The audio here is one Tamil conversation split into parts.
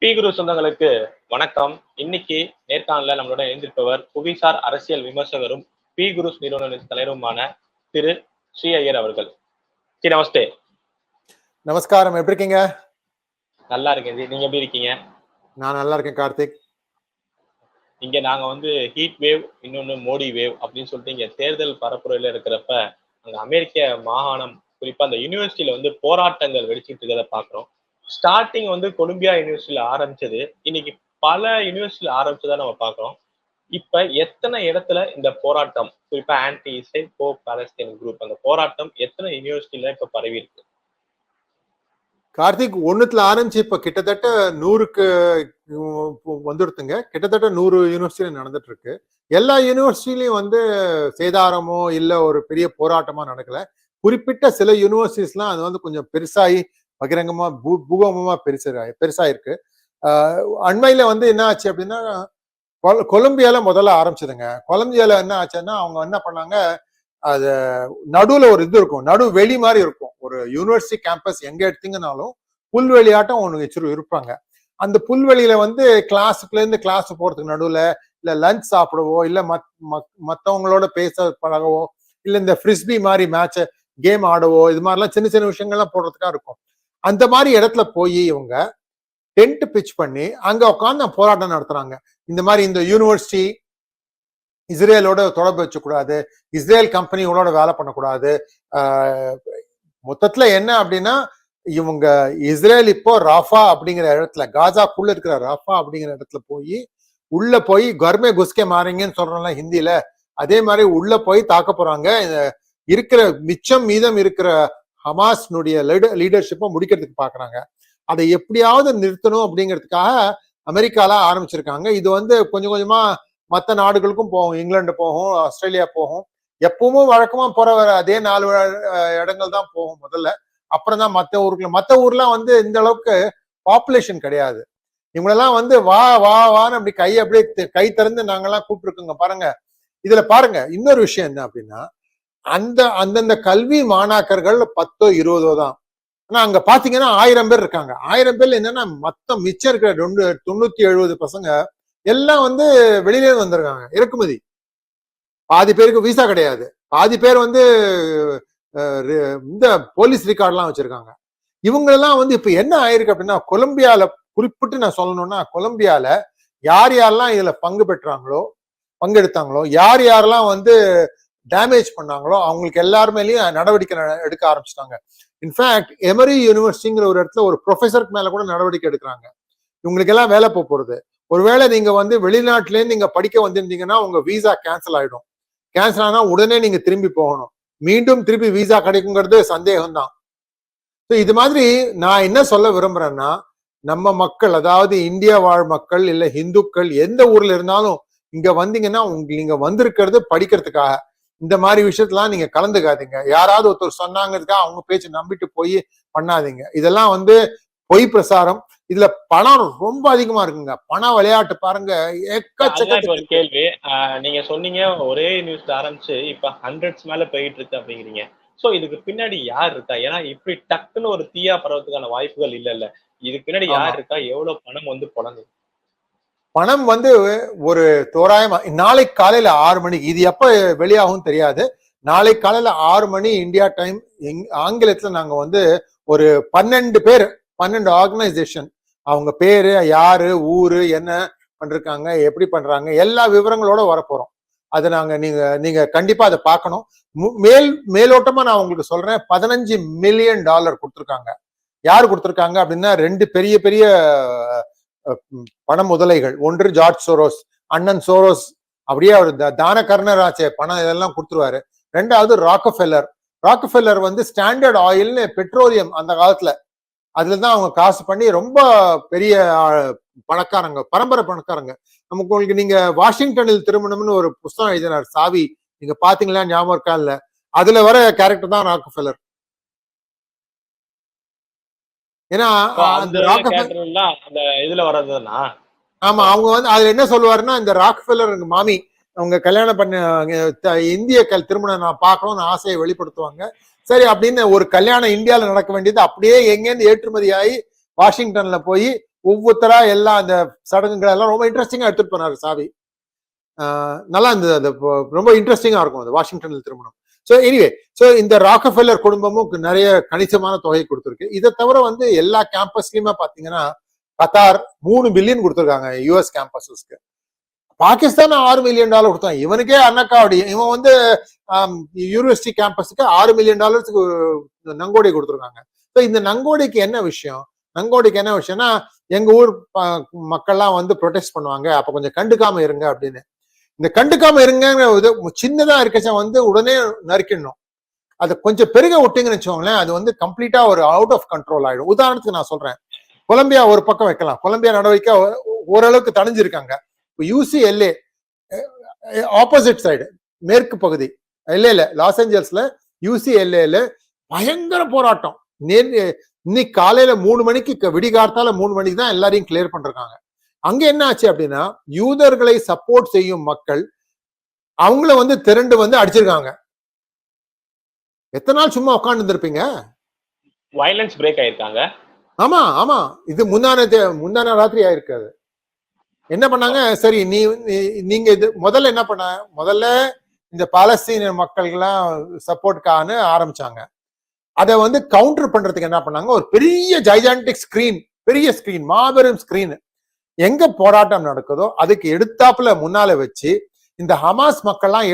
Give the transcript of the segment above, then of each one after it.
பி குரு சொந்தங்களுக்கு வணக்கம். இன்னைக்கு நேர்காணல நம்மளோட இணைந்திருப்பவர் புவிசார் அரசியல் விமர்சகரும் பி குருஸ் நிறுவனத்தின் தலைவருமான திரு ஸ்ரீ ஐயர் அவர்கள். ஜி நமஸ்தே. நமஸ்காரம், எப்படி இருக்கீங்க? நல்லா இருக்கேன் ஜி, நீங்க எப்படி இருக்கீங்க? நான் நல்லா இருக்கேன் கார்த்திக். இங்க நாங்க ஹீட் வேவ், இன்னொன்னு மோடி வேவ் அப்படின்னு சொல்லிட்டு இங்க தேர்தல் பரப்புரையில இருக்கிறப்ப அங்க அமெரிக்க மாகாணம், குறிப்பா அந்த யூனிவர்சிட்டியில போராட்டங்கள் வெடிச்சிட்டு இருக்கிறத பாக்குறோம். ஸ்டார்டிங் கொலம்பியா யூனிவர்சிட்டியில ஆரம்பிச்சது, இன்னைக்கு பல யூனிவர்சிட்டியில ஆரம்பிச்சதா நம்ம பாக்குறோம். இப்ப எத்தனை இடத்துல இந்த போராட்டம், குறிப்பா ஆன்டி இஸ்ரேல் போ பாலஸ்தீன் குரூப், அந்த போராட்டம் எத்தனை யூனிவர்சிட்டியில இப்ப பரவி இருக்கு? கார்த்திக், ஒண்ணுத்துல ஆரம்பிச்சு இப்ப கிட்டத்தட்ட 100க்கு வந்துடுத்துங்க. கிட்டத்தட்ட 100 யூனிவர்சிட்டியில நடந்துட்டு இருக்கு. எல்லா யூனிவர்சிட்டிலையும் சேதாரமோ இல்ல ஒரு பெரிய போராட்டமா நடக்கல. குறிப்பிட்ட சில யூனிவர்சிட்டிஸ்லாம் அது கொஞ்சம் பெருசாகி பகிரங்கமா பூகோபமா பெருசா இருக்கு. அண்மையில என்ன ஆச்சு அப்படின்னா, கொலம்பியால முதல்ல ஆரம்பிச்சதுங்க. கொலம்பியால என்ன ஆச்சுன்னா, அவங்க என்ன பண்ணாங்க, அது நடுவுல ஒரு இது இருக்கும், நடு வெளி மாதிரி இருக்கும். ஒரு யூனிவர்சிட்டி கேம்பஸ் எங்க எடுத்தீங்கன்னாலும் புல்வெளியாட்டம் ஒண்ணு இருப்பாங்க. அந்த புல்வெளியில கிளாஸுக்குள்ள இருந்து கிளாஸ் போறதுக்கு நடுவுல இல்ல லஞ்ச் சாப்பிடவோ இல்ல மத்தவங்களோட பேச பழகவோ இல்ல இந்த ஃப்ரிஸ்பி மாதிரி மேட்ச் கேம் ஆடவோ, இது மாதிரிலாம் சின்ன சின்ன விஷயங்கள்லாம் போடுறதுக்கா இருக்கும். அந்த மாதிரி இடத்துல போய் இவங்க டென்ட் பிச் பண்ணி அங்க உட்காந்து போராட்டம் நடத்துறாங்க. இந்த மாதிரி இந்த யூனிவர்சிட்டி இஸ்ரேலோட தொடர்பு வச்சக்கூடாது, இஸ்ரேல் கம்பெனிகளோட வேலை பண்ணக்கூடாது. மொத்தத்துல என்ன அப்படின்னா, இவங்க இஸ்ரேல் இப்போ ராஃபா அப்படிங்கிற இடத்துல, காசாக்குள்ள இருக்கிற ராஃபா அப்படிங்கிற இடத்துல உள்ள போய் கர்மே குஸ்கே மாறீங்கன்னு சொல்றோம்ல ஹிந்தியில, அதே மாதிரி உள்ள போய் தாக்க போறாங்க. இருக்கிற மீதம் இருக்கிற ஹமாஸ்னுடைய லீடர்ஷிப்பை முடிக்கிறதுக்கு பாக்குறாங்க. அதை எப்படியாவது நிறுத்தணும் அப்படிங்கிறதுக்காக அமெரிக்கால ஆரம்பிச்சிருக்காங்க. இது கொஞ்சம் கொஞ்சமா மற்ற நாடுகளுக்கும் போகும், இங்கிலாந்து போகும், ஆஸ்திரேலியா போகும். எப்பவும் வழக்கமா போற அதே 4 இடங்கள் தான் போகும் முதல்ல. அப்புறம் தான் மற்ற ஊர்லாம் இந்த அளவுக்கு பாப்புலேஷன் கிடையாது. இவங்களெல்லாம் வா வா வான்னு அப்படி அப்படியே கை திறந்து நாங்கெல்லாம் கூப்பிட்டுருக்கோங்க. பாருங்க, இதுல பாருங்க இன்னொரு விஷயம் என்ன அப்படின்னா, அந்தந்த கல்வி மாணாக்கர்கள் 10 20 தான். ஆனா அங்க பாத்தீங்கன்னா 1000 பேர் இருக்காங்க. 1000 பேர்ல என்னன்னா மொத்தம் மிச்சம் இருக்கிற 90-70 பசங்க எல்லாம் வெளியிலே வந்திருக்காங்க, இறக்குமதி. பாதி பேருக்கு விசா கிடையாது, பாதி பேர் இந்த போலீஸ் ரெக்கார்ட்லாம் வச்சிருக்காங்க. இவங்களெல்லாம் இப்ப என்ன ஆயிருக்கு அப்படின்னா, கொலம்பியால குறிப்பிட்டு நான் சொல்லணும்னா, கொலம்பியால யார் யாரெல்லாம் இதுல பங்கெடுத்தாங்களோ, யார் யாரெல்லாம் டேமேஜ் பண்ணாங்களோ அவங்களுக்கு எல்லாருமேலயும் நடவடிக்கை எடுக்க ஆரம்பிச்சிட்டாங்க. இன்ஃபேக்ட் எமரி யூனிவர்சிட்டிங்கிற ஒரு இடத்துல ஒரு ப்ரொஃபஸருக்கு மேல கூட நடவடிக்கை எடுக்கிறாங்க. இவங்களுக்கு எல்லாம் வேலை போறது. ஒருவேளை நீங்க வெளிநாட்டுல இருந்து நீங்க படிக்க வந்திருந்தீங்கன்னா உங்க விசா கேன்சல் ஆயிடும். கேன்சல் ஆனா உடனே நீங்க திரும்பி போகணும். மீண்டும் திருப்பி விசா கிடைக்குங்கிறது சந்தேகம் தான். இது மாதிரி நான் என்ன சொல்ல விரும்புறேன்னா, நம்ம மக்கள், அதாவது இந்தியா வாழ் மக்கள் இல்ல இந்துக்கள் எந்த ஊர்ல இருந்தாலும் இங்க வந்தீங்கன்னா நீங்க வந்திருக்கிறது படிக்கிறதுக்காக. இந்த மாதிரி விஷயத்தெல்லாம் நீங்க கலந்துக்காதீங்க. யாராவது ஒருத்தர் சொன்னாங்கிறதுக்காக அவங்க பேச்சு நம்பிட்டு போய் பண்ணாதீங்க. இதெல்லாம் பொய் பிரசாரம். இதுல பணம் ரொம்ப அதிகமா இருக்குங்க. பண விளையாட்டு பாருங்க, எக்கச்சக்க. கேள்வி நீங்க சொன்னீங்க, ஒரே நியூஸ் ஆரம்பிச்சு இப்ப ஹண்ட்ரட்ஸ் மேல போயிட்டு இருக்கு அப்படிங்கிறீங்க. சோ இதுக்கு பின்னாடி யார் இருக்கா? ஏன்னா இப்படி டக்குன்னு ஒரு தீயா பரவதுக்கான வாய்ப்புகள் இல்ல. இதுக்கு பின்னாடி யார் இருக்கா? எவ்வளவு பணம் புழங்குது? பணம் ஒரு தோராயமா நாளைக்கு காலையில 6 மணிக்கு, இது எப்ப வெளியாகும் தெரியாது, நாளைக்கு காலையில 6 மணி இந்தியா டைம் ஆங்கிலத்துல நாங்க ஒரு 12 ஆர்கனைசேஷன், அவங்க பேரு, யாரு, ஊரு, என்ன பண்றாங்க, எப்படி பண்றாங்க, எல்லா விவரங்களோட வரப்போறோம். அதை நீங்க கண்டிப்பா அதை பார்க்கணும். மேலோட்டமா நான் உங்களுக்கு சொல்றேன், $15 மில்லியன் கொடுத்துருக்காங்க. யாரு கொடுத்துருக்காங்க அப்படின்னா, 2 பெரிய பெரிய பண முதலைகள். ஒன்று ஜார்ஜ் சோரோஸ், அண்ணன் சோரோஸ், அப்படியே அவர் தான கர்ணராச்சே பணம் இதெல்லாம் கொடுத்துருவாரு. 2வது ராக்கஃபெல்லர் ஸ்டாண்டர்ட் ஆயில்னு பெட்ரோலியம் அந்த காலத்துல, அதுலதான் அவங்க காசு பண்ணி ரொம்ப பெரிய பணக்காரங்க, பரம்பரை பணக்காரங்க. உங்களுக்கு நீங்க வாஷிங்டனில் திருமணம்னு ஒரு புத்தகம் எழுதினார் சாவி, நீங்க பாத்தீங்களா ஞாபகம் இருக்கா இல்ல? அதுல வர கேரக்டர் தான் ராக்கஃபெல்லர். ஏன்னா அந்த இதுல வர்றதுன்னா, ஆமா, அவங்க அதுல என்ன சொல்லுவாருன்னா, இந்த ராக்கஃபெல்லர் மாமி அவங்க கல்யாணம் பண்ண இந்திய திருமணம் நான் பார்க்கணும்னு ஆசையை வெளிப்படுத்துவாங்க. சரி அப்படின்னு ஒரு கல்யாணம் இந்தியாவில நடக்க வேண்டியது அப்படியே எங்கேருந்து ஏற்றுமதி ஆகி வாஷிங்டன்ல போய் ஒவ்வொருத்தரா எல்லாம் அந்த சடங்குகள் எல்லாம் ரொம்ப இன்ட்ரெஸ்டிங்கா எடுத்துட்டு போனாரு சாவி. நல்லா இருந்தது. அது ரொம்ப இன்ட்ரெஸ்டிங்கா இருக்கும் அது வாஷிங்டன்ல திருமணம். ஸோ எனிவே, ஸோ இந்த ராக்கஃபெல்லர் குடும்பமும் நிறைய கணிசமான தொகை கொடுத்துருக்கு. இதை தவிர வந்து எல்லா கேம்பஸ்லயுமே பாத்தீங்கன்னா கத்தார் $3 பில்லியன் கொடுத்துருக்காங்க யூஎஸ் கேம்பஸஸ்க்கு. பாகிஸ்தான் $6 மில்லியன் கொடுத்தான். இவனுக்கே அன்னக்காவடி. இவன் வந்து யூனிவர்சிட்டி கேம்பஸுக்கு $6 மில்லியன் நங்கோடி கொடுத்துருக்காங்க. ஸோ இந்த நங்கோடிக்கு என்ன விஷயம்? நங்கோடிக்கு என்ன விஷயம்னா, எங்க ஊர் மக்கள்லாம் வந்து ப்ரொடெஸ்ட் பண்ணுவாங்க, அப்ப கொஞ்சம் கண்டுக்காம இருங்க அப்படின்னு. இந்த கண்டுக்காம இருங்க சின்னதா இருக்கச்ச வந்து உடனே நறுக்கிடணும். அதை கொஞ்சம் பெருக விட்டீங்கன்னு வச்சுக்கோங்களேன், அது வந்து கம்ப்ளீட்டா ஒரு அவுட் ஆஃப் கண்ட்ரோல் ஆயிடும். உதாரணத்துக்கு நான் சொல்றேன், கொலம்பியா ஒரு பக்கம் வைக்கலாம். கொலம்பியா நடவடிக்கை ஓரளவுக்கு தணிஞ்சிருக்காங்க. UCLA ஆப்போசிட் சைடு மேற்கு பகுதி எல்ஏல, லாஸ் ஏஞ்சல்ஸ்ல UCLA பயங்கர போராட்டம். இன்னைக்கு காலையில 3 மணிக்கு, விடிகார்த்தால 3 மணிக்கு தான் எல்லாரையும் கிளியர் பண்றாங்க. அங்க என்ன ஆச்சு அப்படின்னா, யூதர்களை சப்போர்ட் செய்யும் மக்கள் அவங்கள வந்து திரண்டு வந்து அடிச்சிருக்காங்க. எத்தனை நாள் சும்மா உட்கார்ந்து இருந்திருப்பீங்க? வயலன்ஸ் பிரேக் ஆயிருக்காங்க. ஆமா ஆமா, இது முந்தான ராத்திரி ஆயிருக்காது. என்ன பண்ணாங்க, சரி நீங்க இது முதல்ல என்ன பண்ண, முதல்ல இந்த பாலஸ்தீன மக்கள்லாம் சப்போர்ட்கான ஆரம்பிச்சாங்க. அதை வந்து கவுண்டர் பண்றதுக்கு என்ன பண்ணாங்க, ஒரு பெரிய ஜைஜான்டிக் ஸ்கிரீன், பெரிய ஸ்கிரீன், மாபெரும் ஸ்கிரீன், எங்க போராட்டம் நடக்குதோ அதுக்கு எடுத்தாப்புல முன்னால வச்சு இந்த ஹமாஸ் மக்கள்லாம்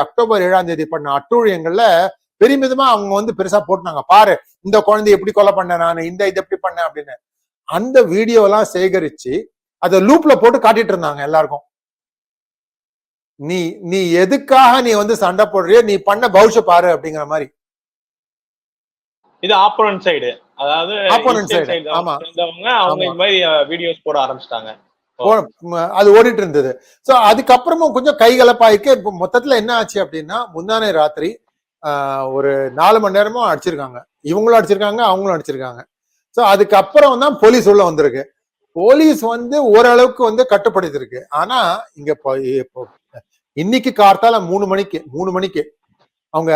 அக்டோபர் 7ஆம் தேதி பண்ண அட்டூழியங்கள்ல பெருமிதமா அவங்க வந்து பெருசா போட்டுனாங்க. பாரு, இந்த குழந்தை எப்படி கொலை பண்ண, நான் இது எப்படி பண்ணேன் அப்படின்னு. அந்த வீடியோ எல்லாம் சேகரிச்சு அதை லூப்ல போட்டு காட்டிட்டு இருந்தாங்க எல்லாருக்கும். நீ எதுக்காக நீ வந்து சண்டை போடுறியோ, நீ பண்ண பௌஷ பாரு அப்படிங்கிற மாதிரி. இது ஆப்போனன்ட் சைடு, அதாவது ஆப்போனன்ட் சைடு. ஆமா, அவங்க இந்த மாதிரி வீடியோஸ் போட ஆரம்பிச்சிட்டாங்க. அது ஓடிட்டு இருந்தது. சோ அதுக்கப்புறமும் கொஞ்சம் கைகலப்பாயிருக்கு. இப்ப மொத்தத்துல என்ன ஆச்சு அப்படின்னா, முந்தானே ராத்திரி ஒரு 4 மணி நேரமும் அடிச்சிருக்காங்க. இவங்களும் அடிச்சிருக்காங்க, அவங்களும் அடிச்சிருக்காங்க. சோ அதுக்கப்புறம் தான் போலீஸ் உள்ள வந்திருக்கு. போலீஸ் வந்து ஓரளவுக்கு வந்து கட்டுப்படுத்திருக்கு. ஆனா இங்க இன்னைக்கு கார்த்தால 3 மணிக்கு அவங்க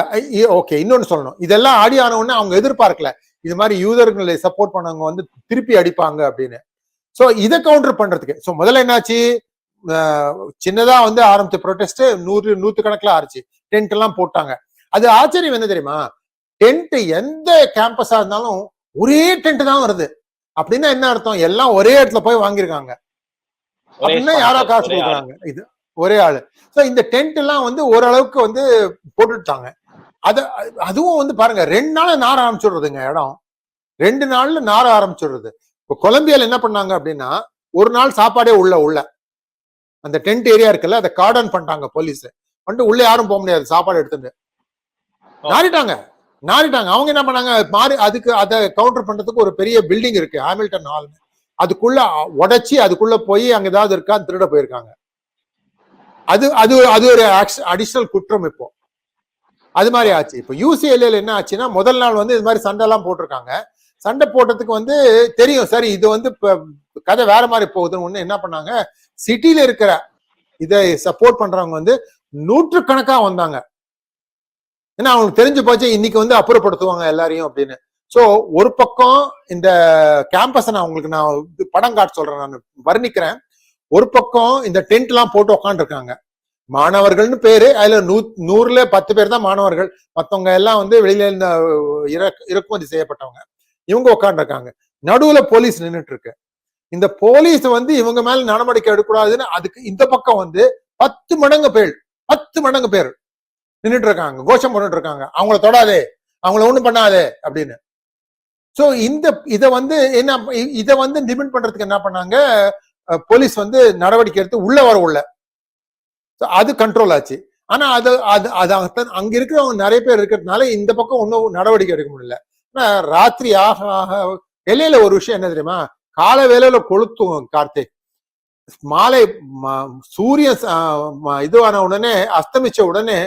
ஓகே, இன்னொன்னு சொல்லணும், இதெல்லாம் ஆடி ஆன உடனே அவங்க எதிர்பார்க்கல இது மாதிரி யூதர்களை சப்போர்ட் பண்ணவங்க வந்து திருப்பி அடிப்பாங்க அப்படின்னு. சோ இதை கவுண்டர் பண்றதுக்கு, சோ முதல்ல என்னாச்சு, சின்னதா வந்து ஆரம்பிச்ச ப்ரொடெஸ்ட் 100 கணக்குல ஆச்சு. டென்ட் எல்லாம் போட்டாங்க. அது ஆச்சரியம் என்ன தெரியுமா, டென்ட் எந்த கேம்பஸா இருந்தாலும் ஒரே டென்ட் தான் வருது. அப்படின்னா என்ன அர்த்தம், எல்லாம் ஒரே இடத்துல போய் வாங்கியிருக்காங்க அப்படின்னா யாரா காசு கொடுக்குறாங்க, இது ஒரே ஆளு. சோ இந்த டென்ட் எல்லாம் வந்து ஓரளவுக்கு வந்து போட்டுட்டாங்க. அதுவும் வந்து பாருங்க, 2 நாள் நார ஆரம்பிச்சுடுறதுங்க இடம், 2 நாள்ல நார ஆரம்பிச்சுடுறது. இப்போ கொலம்பியால என்ன பண்ணாங்க அப்படின்னா, ஒரு நாள் சாப்பாடே உள்ள அந்த டென்ட் ஏரியா இருக்குல்ல, அதை கார்டன் பண்ணிட்டாங்க போலீஸ். வந்து உள்ள யாரும் போக முடியாது சாப்பாடு எடுத்துட்டு. நாரிட்டாங்க. அவங்க என்ன பண்ணாங்க, அதுக்கு அதை கவுண்டர் பண்றதுக்கு ஒரு பெரிய பில்டிங் இருக்கு, ஹாமில்டன் ஹால், அதுக்குள்ள உடைச்சி அதுக்குள்ள போய் அங்க ஏதாவது இருக்கான்னு திருட போயிருக்காங்க. அது ஒரு அடிஷனல் குற்றம். இப்போ அது மாதிரி ஆச்சு. இப்போ UCLA என்ன ஆச்சுன்னா, முதல் நாள் வந்து இது மாதிரி சண்டை எல்லாம் போட்டிருக்காங்க. சண்டை போட்டதுக்கு வந்து தெரியும், சரி இது வந்து கதை வேற மாதிரி போகுதுன்னு ஒண்ணு என்ன பண்ணாங்க, சிட்டில இருக்கிற இதை சப்போர்ட் பண்றவங்க வந்து 100கணக்கா வந்தாங்க. ஏன்னா அவங்களுக்கு தெரிஞ்சு போச்சு இன்னைக்கு வந்து அப்புறப்படுத்துவாங்க எல்லாரையும் அப்படின்னு. சோ ஒரு பக்கம் இந்த கேம்பஸை நான் உங்களுக்கு படம் காட்ட சொல்றேன், நான் வர்ணிக்கிறேன். ஒரு பக்கம் இந்த டென்ட் எல்லாம் போட்டு உட்காந்துருக்காங்க, மாணவர்கள்னு பேரு, அதுல 100ல 10 பேர் தான் மாணவர்கள், மத்தவங்க எல்லாம் வந்து வெளியில இருந்த இறக்குமதி செய்யப்பட்டவங்க. இவங்க உட்காந்துருக்காங்க, நடுவுல போலீஸ் நின்றுட்டு இருக்கு. இந்த போலீஸ் வந்து இவங்க மேல நடவடிக்கை எடுக்கக்கூடாதுன்னு அதுக்கு இந்த பக்கம் வந்து 10 மடங்கு பேர் நின்றுட்டு இருக்காங்க, கோஷம் போட்டுட்டு இருக்காங்க, அவங்கள தொடாதே, அவங்கள ஒண்ணும் பண்ணாதே அப்படின்னு. சோ இதை வந்து டிபெண்ட் பண்றதுக்கு என்ன பண்ணாங்க, போலீஸ் வந்து நடவடிக்கை எடுத்து உள்ள அது கண்ட்ரோல் ஆச்சு. ஆனா அங்க இருக்கிறவங்க நிறைய பேர் இருக்கிறதுனால இந்த பக்கம் ஒன்னும் நடவடிக்கை எடுக்க முடியல. ராத்திரி ஆக வெளியில ஒரு விஷயம் என்ன தெரியுமா, கால வேலையில கொளுத்தும் கார்த்திக், மாலை சூரியன் இதுவான உடனே அஸ்தமிச்ச உடனே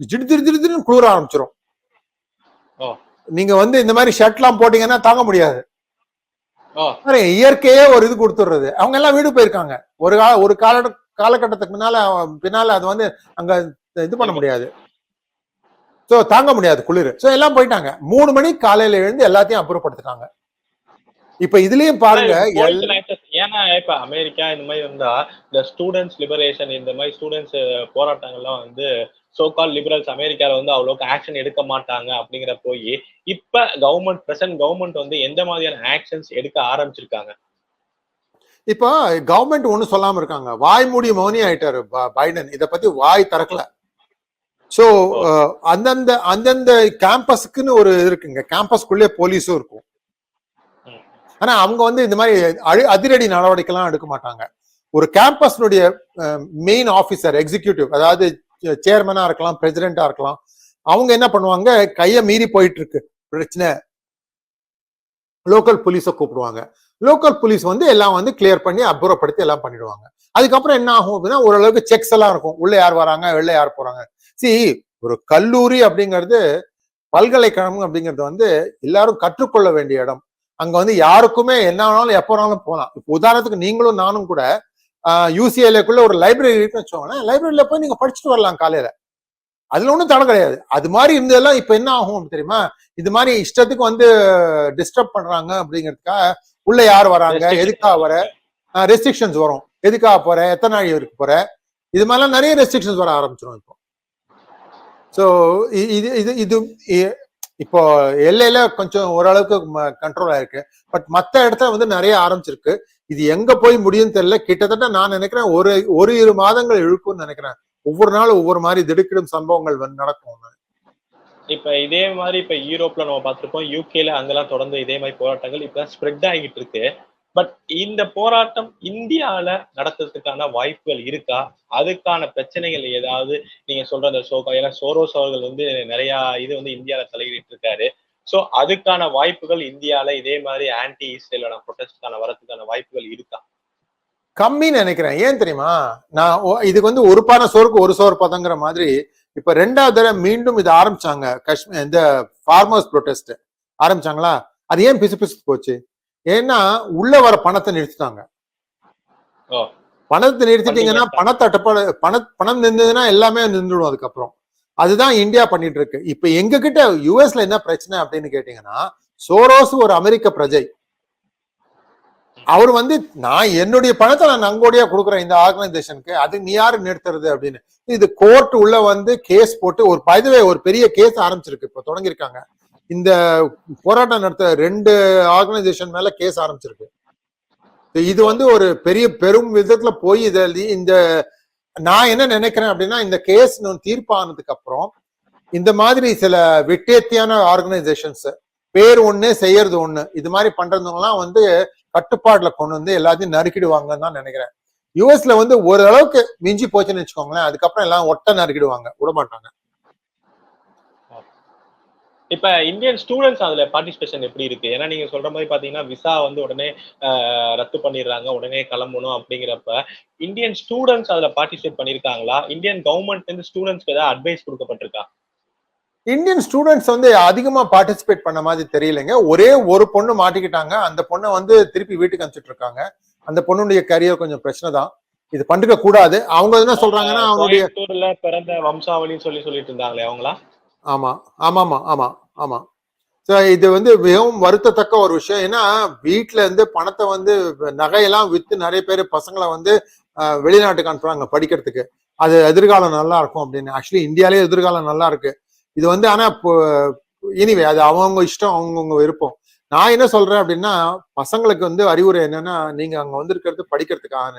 திடீர்னு குளிர ஆரம்பிச்சிடும். நீங்க வந்து இந்த மாதிரி ஷர்ட் எல்லாம் போட்டீங்கன்னா தாங்க முடியாது. இயற்கையே ஒரு இது கொடுத்துடுறது. அவங்க எல்லாம் வீடு போயிருக்காங்க. ஒரு காலகட்டத்துக்கு பின்னால அது வந்து அங்க இது பண்ண முடியாது, சோ தாங்க முடியாது குளிர். சோ எல்லாம் போயிட்டாங்க. 3 மணிக்கு காலையில எழுந்து எல்லாத்தையும் அப்புறப்படுத்திட்டாங்க. இப்ப இதுலயும் பாருங்க, ஏன்னா இப்ப அமெரிக்கா இந்த மாதிரி இருந்தா இந்த ஸ்டூடெண்ட்ஸ் லிபரேஷன் இந்த மாதிரி ஸ்டூடெண்ட்ஸ் போராட்டங்கள்லாம் வந்து சோகால் லிபரல்ஸ் அமெரிக்கால வந்து அவ்வளவுக்கு ஆக்ஷன் எடுக்க மாட்டாங்க அப்படிங்கிற போய் இப்ப பிரசன்ட் கவர்மெண்ட் வந்து எந்த மாதிரியான ஆக்ஷன்ஸ் எடுக்க ஆரம்பிச்சிருக்காங்க? இப்போ கவர்மெண்ட் ஒண்ணு சொல்லாம இருக்காங்க, வாய் மூடி மௌனி ஆயிட்டாரு பைடன், இத பத்தி வாய் திறக்கல. சோ அந்தந்த அந்தந்த கேம்பஸ்க்குன்னு ஒரு இருக்குங்க, கேம்பஸ்க்குள்ளே போலீஸும் இருக்கும். ஆனா அவங்க வந்து இந்த மாதிரி அதிரடி நடவடிக்கைலாம் எடுக்க மாட்டாங்க. ஒரு கேம்பஸ்னுடைய மெயின் ஆபீசர் எக்ஸிகியூட்டிவ், அதாவது சேர்மனா இருக்கலாம், பிரசிடென்டா இருக்கலாம், அவங்க என்ன பண்ணுவாங்க, கைய மீறி போயிட்டு இருக்கு பிரச்சனை, லோக்கல் போலீஸை கூப்பிடுவாங்க. லோக்கல் போலீஸ் வந்து எல்லாம் வந்து கிளியர் பண்ணி அப்புறப்படுத்தி எல்லாம் பண்ணிடுவாங்க. அதுக்கப்புறம் என்ன ஆகும் அப்படின்னா, ஓரளவுக்கு செக்ஸ் எல்லாம் இருக்கும், உள்ள யார் வராங்க வெளில யார் போறாங்க. ஒரு கல்லூரி அப்படிங்கிறது, பல்கலைக்கழகம் அப்படிங்கிறது வந்து எல்லாரும் கற்றுக்கொள்ள வேண்டிய இடம். அங்க வந்து யாருக்குமே என்ன வேணாலும் எப்ப வேணாலும் போகலாம். இப்போ உதாரணத்துக்கு நீங்களும் நானும் கூட யூசிஎல்ஏக்குள்ள ஒரு லைப்ரரி இருக்குன்னு வச்சுக்கோங்களேன், லைப்ரரியில போய் நீங்க படிச்சுட்டு வரலாம் காலையில, அதுல ஒன்றும் தடை கிடையாது. அது மாதிரி இருந்ததெல்லாம் இப்ப என்ன ஆகும் தெரியுமா, இது மாதிரி இஷ்டத்துக்கு வந்து டிஸ்டர்ப் பண்றாங்க அப்படிங்கிறதுக்காக உள்ள யார் வராங்க, எதுக்காக வர, ரெஸ்ட்ரிக்ஷன்ஸ் வரும், எதுக்காக போற, எத்தனை நாள் இருக்கு போற, இது மாதிரிலாம் நிறைய ரெஸ்ட்ரிக்ஷன்ஸ் வர ஆரம்பிச்சிடும் இப்போ. ஸோ இது இது இது இப்போ எல்லையில கொஞ்சம் ஓரளவுக்கு கண்ட்ரோல் ஆயிருக்கு, பட் மற்ற இடத்துல வந்து நிறைய ஆரம்பிச்சிருக்கு. இது எங்க போய் முடியும்னு தெரியல. கிட்டத்தட்ட நான் நினைக்கிறேன் ஒரு 2 மாதங்கள் இழுக்கும்னு நினைக்கிறேன். ஒவ்வொரு நாளும் ஒவ்வொரு மாதிரி திடுக்கிடும் சம்பவங்கள் வந்து நடக்கும். இப்ப இதே மாதிரி இப்ப யூரோப்ல நம்ம பார்த்திருப்போம், யூகேல அங்கெல்லாம் தொடர்ந்து இதே மாதிரி போராட்டங்கள் இப்ப ஸ்ப்ரெட் ஆகிட்டு இருக்கு. பட் இந்த போராட்டம் இந்தியால நடத்துறதுக்கான வாய்ப்புகள் இருக்கா? அதுக்கான பிரச்சனைகள் ஏதாவது நீங்க சொல்ற அந்த ஏன்னா சோரோஸ் அவர்கள் வந்து நிறைய இது வந்து இந்தியால தலையிட்டு இருக்காரு. சோ அதுக்கான வாய்ப்புகள் இந்தியால இதே மாதிரி ஆன்டி இஸ்ரேலான ப்ரொடெஸ்ட்கான வரதுக்கான வாய்ப்புகள் இருக்கா? கம்மின்னு நினைக்கிறேன். ஏன் தெரியுமா, நான் இதுக்கு வந்து ஒரு பானை சோறுக்கு ஒரு சோறு பதங்கிற மாதிரி இப்ப 2வது தடவை மீண்டும் இது ஆரம்பிச்சாங்க. காஷ்மீர் இந்த ஃபார்மர்ஸ் ப்ரொடெஸ்ட் ஆரம்பிச்சாங்களா, அது ஏன் பிசு பிசு போச்சு? ஏன்னா உள்ள வர பணத்தை நிறுத்திட்டாங்க. பணத்தை நிறுத்திட்டீங்கன்னா பணத்தட்டுப்பாடு, பணம் நின்றுதுன்னா எல்லாமே நின்றுடும் அதுக்கப்புறம். அதுதான் இந்தியா பண்ணிட்டு இருக்கு. இப்ப எங்க கிட்ட யுஎஸ்ல என்ன பிரச்சனை அப்படின்னு கேட்டீங்கன்னா, சோரோஸ் ஒரு அமெரிக்க பிரஜை, அவர் வந்து நான் என்னுடைய பணத்தை நான் நங்கோடியா கொடுக்குறேன் இந்த ஆர்கனைசேஷனுக்கு, அது நீ யாரு நிறுத்துறது அப்படின்னு. இது கோர்ட் உள்ள வந்து கேஸ் போட்டு ஒரு பெரிய கேஸ் ஆரம்பிச்சிருக்கு, இப்ப தொடங்கியிருக்காங்க. இந்த போராட்டம் நடத்த 2 ஆர்கனைசேஷன் மேல கேஸ் ஆரம்பிச்சிருக்கு. இது வந்து ஒரு பெரும் விதத்துல போய் இந்த நான் என்ன நினைக்கிறேன் அப்படின்னா, இந்த கேஸ் தீர்ப்பானதுக்கு அப்புறம் இந்த மாதிரி சில விட்டேத்தியான ஆர்கனைசேஷன்ஸ் பேர் ஒண்ணு செய்யறது ஒண்ணு, இது மாதிரி பண்றதுலாம் வந்து கட்டுப்பாடுல கொண்டு வந்து எல்லாத்தையும் நறுக்கிடுவாங்கன்னு தான் நினைக்கிறேன். யுஎஸ்ல வந்து ஓரளவுக்கு மிஞ்சி போச்சுன்னு வச்சுக்கோங்களேன், அதுக்கப்புறம் எல்லாம் ஒட்ட நறுக்கிடுவாங்க, விட மாட்டாங்க. இப்ப இந்தியன் ஸ்டூடெண்ட்ஸ் அதுல பார்ட்டிசிபேஷன் எப்படி இருக்கு? ஏன்னா நீங்க சொல்ற மாதிரி பாத்தீங்கன்னா விசா வந்து உடனே ரத்து பண்ணிடுறாங்க, உடனே கிளம்பணும் அப்படிங்கிறப்ப இந்தியன் ஸ்டூடெண்ட்ஸ் அதுல பார்ட்டிசிபேட் பண்ணிருக்காங்களா? இந்தியன் கவர்மெண்ட் இருந்து ஸ்டூடெண்ட்ஸ்க்கு ஏதாவது அட்வைஸ் கொடுக்கப்பட்டிருக்கா? இந்தியன் ஸ்டூடெண்ட்ஸ் வந்து அதிகமா பார்ட்டிசிபேட் பண்ண மாதிரி தெரியலைங்க. ஒரே ஒரு பொண்ணு மாட்டிக்கிட்டாங்க, அந்த பொண்ணை வந்து திருப்பி வீட்டுக்கு அனுப்பிச்சிட்டு இருக்காங்க. அந்த பொண்ணுடைய கரியர் கொஞ்சம் பிரச்சனை தான், இது பண்ணிக்க கூடாது. அவங்க என்ன சொல்றாங்கன்னா, அவங்களுடைய பிறந்த வம்சாவளின்னு சொல்லிட்டு இருந்தாங்களே அவங்களா? ஆமா ஆமாமா ஆமா ஆமா. இது வந்து மிகவும் வருத்தத்தக்க ஒரு விஷயம். ஏன்னா வீட்டுல இருந்து பணத்தை வந்து நகையெல்லாம் வித்து நிறைய பேர் பசங்களை வந்து வெளிநாட்டுக்கு அனுப்புறாங்க படிக்கிறதுக்கு, அது எதிர்காலம் நல்லா இருக்கும் அப்படின்னு. ஆக்சுவலி இந்தியாலே எதிர்காலம் நல்லா இருக்கு. இது வந்து ஆனா இனிவே அது அவங்கவுங்க இஷ்டம், அவங்கவுங்க விருப்பம். நான் என்ன சொல்றேன் அப்படின்னா, பசங்களுக்கு வந்து அறிவுரை என்னன்னா, நீங்க அங்க வந்திருக்கிறது படிக்கிறதுக்காக.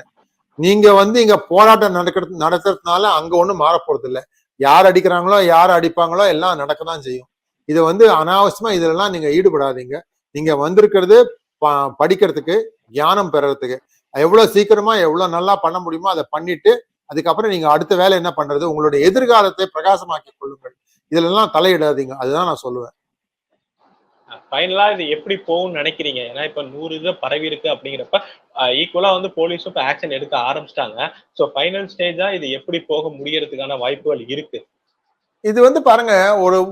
நீங்க வந்து இங்க போராட்டம் நடத்துறதுனால அங்க ஒண்ணும் மாற போறது இல்லை. யார் அடிக்கிறாங்களோ யார் அடிப்பாங்களோ எல்லாம் நடக்கதான் செய்யும். இது வந்து அனாவசியமா இதெல்லாம் நீங்க ஈடுபடாதீங்க. நீங்க வந்திருக்கிறது படிக்கிறதுக்கு, ஞானம் பெறறதுக்கு. எவ்வளவு சீக்கிரமா எவ்வளவு நல்லா பண்ண முடியுமோ அதை பண்ணிட்டு அதுக்கப்புறம் நீங்க அடுத்த வேலை என்ன பண்றது, உங்களுடைய எதிர்காலத்தை பிரகாசமாக்கி கொள்ளுங்கள். இதுல எல்லாம் தலையிடாதீங்க, அதுதான் நான் சொல்லுவேன். ஃபைனலா இது எப்படி போகும்னு நினைக்கிறீங்க? ஏன்னா இப்ப 100 இது பரவி இருக்கு அப்படிங்கிறப்ப ஈக்குவலா வந்து போலீஸும் இப்ப ஆக்ஷன் எடுக்க ஆரம்பிச்சிட்டாங்க. சோ ஃபைனல் ஸ்டேஜா இது எப்படி போக முடியறதுக்கான வாய்ப்புகள் இருக்கு? இது வந்து பாருங்க,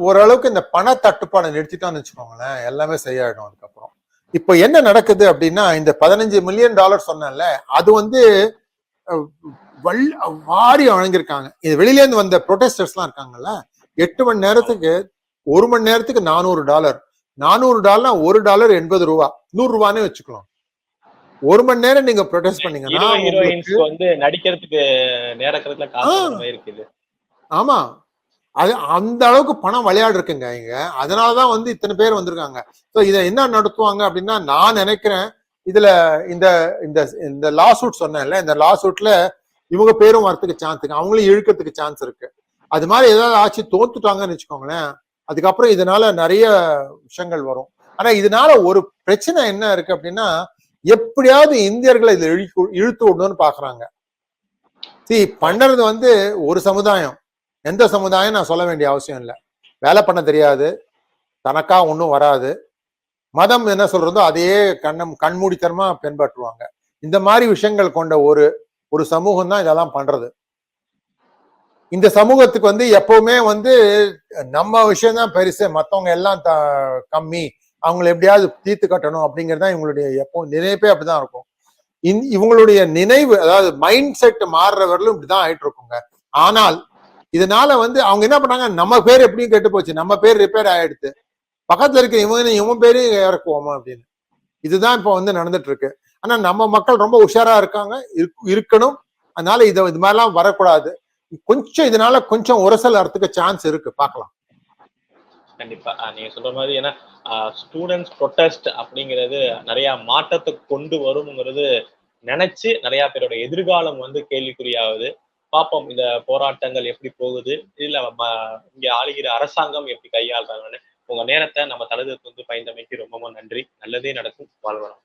ஓரளவுக்கு இந்த பண தட்டுப்பாடை நிறுத்திட்டான்னு வச்சுக்கோங்களேன், எல்லாமே சரியாயிடும் அதுக்கப்புறம். இப்ப என்ன நடக்குது அப்படின்னா, இந்த $15 மில்லியன் சொன்னேன்ல, அது வந்து வாரி வழங்கியிருக்காங்க. இது வெளியில இருந்து வந்த ப்ரொடெஸ்டர்ஸ் எல்லாம் இருக்காங்கல்ல, 8 மணி நேரத்துக்கு 1 மணி நேரத்துக்கு $400. $400 $1 80 ரூபா, 100 ரூபான்னு வச்சுக்கலாம். 1 மணி நேரம் நீங்க ப்ரொடெஸ்ட் பண்ணீங்கன்னா ஹீரோ உங்களுக்கு ஹீரோயின்ஸ்க்கு வந்து நடிக்கிறதுக்கு நேரத்துல காசு வாங்குற மாதிரி இருக்குது. ஆமா, அது அந்த அளவுக்கு பணம் விளையாடு இருக்குங்க இங்க. அதனாலதான் வந்து இத்தனை பேர் வந்திருக்காங்க. ஸோ இதை என்ன நடத்துவாங்க அப்படின்னா நான் நினைக்கிறேன் இதுல இந்த இந்த இந்த லா சூட் சொன்னேன்ல, இந்த லா சூட்ல இவங்க பேரும் வரத்துக்கு சான்ஸ் இருக்கு, அவங்களையும் இழுக்கிறதுக்கு சான்ஸ் இருக்கு. அது மாதிரி ஏதாவது ஆச்சு தோத்துட்டாங்கன்னு வச்சுக்கோங்களேன், அதுக்கப்புறம் இதனால நிறைய விஷயங்கள் வரும். ஆனா இதனால ஒரு பிரச்சனை என்ன இருக்கு அப்படின்னா எப்படியாவது இந்தியர்களை இதுல இழுத்து விடணும்னு பாக்குறாங்க. பண்றது வந்து ஒரு சமுதாயம், எந்த சமுதாயம் நான் சொல்ல வேண்டிய அவசியம் இல்லை, வேலை பண்ண தெரியாது, தனக்கா ஒன்றும் வராது, மதம் என்ன சொல்றதோ அதையே கண்மூடித்தனமா பின்பற்றுவாங்க. இந்த மாதிரி விஷயங்கள் கொண்ட ஒரு ஒரு சமூகம் தான் இதெல்லாம் பண்றது. இந்த சமூகத்துக்கு வந்து எப்பவுமே வந்து நம்ம விஷயம் தான் பெருசு, மற்றவங்க எல்லாம் கம்மி, அவங்களை எப்படியாவது தீர்த்து கட்டணும் அப்படிங்கிறது தான் இவங்களுடைய எப்போ நினைப்பே அப்படிதான் இருக்கும். இவங்களுடைய நினைவு, அதாவது மைண்ட் செட் மாறுறவர்களும் இப்படிதான் ஆயிட்டு இருக்குங்க. ஆனால் இதனால வந்து அவங்க என்ன பண்ணாங்க, நம்ம பேர் எப்படியும் கெட்டு போச்சு, நம்ம பேர் ரிப்பேர் ஆயிடுச்சு, பக்கத்துல இருக்க இவன் பேரையும் இறக்குவோமா அப்படின்னு. இதுதான் இப்போ வந்து நடந்துட்டு இருக்கு. ஆனா நம்ம மக்கள் ரொம்ப உஷாரா இருக்காங்க, இருக்கணும். அதனால இது மாதிரிலாம் வரக்கூடாது. கொஞ்சம் இதனால கொஞ்சம் உரசல் வரத்துக்கு சான்ஸ் இருக்கு, பார்க்கலாம். கண்டிப்பா நீங்க சொல்ற மாதிரி, ஏன்னா ஸ்டூடெண்ட்ஸ் ப்ரொட்டஸ்ட் அப்படிங்கிறது நிறைய மாற்றத்தை கொண்டு வரும்ங்கிறது நினைச்சு நிறைய பேரோட எதிர்காலம் வந்து கேள்விக்குறியாகுது. பார்ப்போம் இந்த போராட்டங்கள் எப்படி போகுது, இல்ல இங்க ஆளுகிற அரசாங்கம் எப்படி கையாளுறாங்கன்னு. உங்க நேரத்தை நம்ம தளத்துக்கு வந்து பயந்தமைக்கு ரொம்ப நன்றி. நல்லதே நடக்கும். வாழ்வனம்.